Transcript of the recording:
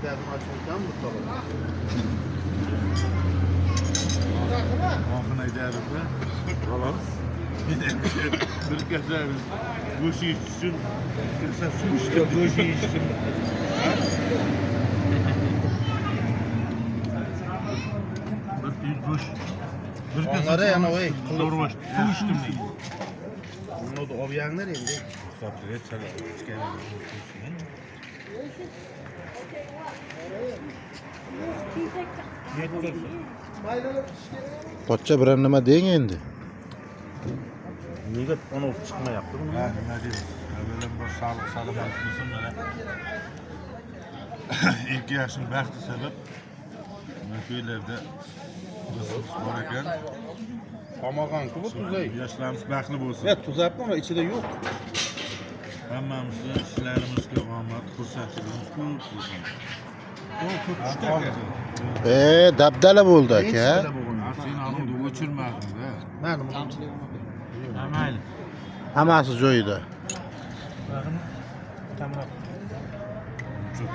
derdim açmaktan mı tutalım? Ahına gidelim de. Tamam. Bir keseriz. Bu şey için keser su işte. Bu işi içtim. Bir kuş. Bir Onlara yani o Doğru baş. Su içtim değil. Bunu da obyan nereye gidiyor? Kapıya çalar. Poçça bir nima deng endi. Nega onu çıkma yaptı bunu? Ha, nima deymiz? Avvalan bir sağlık salomat bo'lsin mana. İlk yaşın baxti sabab mana shu yerlarda rizq bor ekan. Qamagan-ku bu tuzay. Yoshlarimiz baxtli bo'lsin. Ya tuz yapma ama içinde yok. Hammamizni ishlarimizga omad, xursandchiligimiz ko'p bo'lsin. O ko'p aka. Dabdala bo'ldi aka. Sen alımda o'chirmading da. Ben Mayli. Hammasi joyida. Çok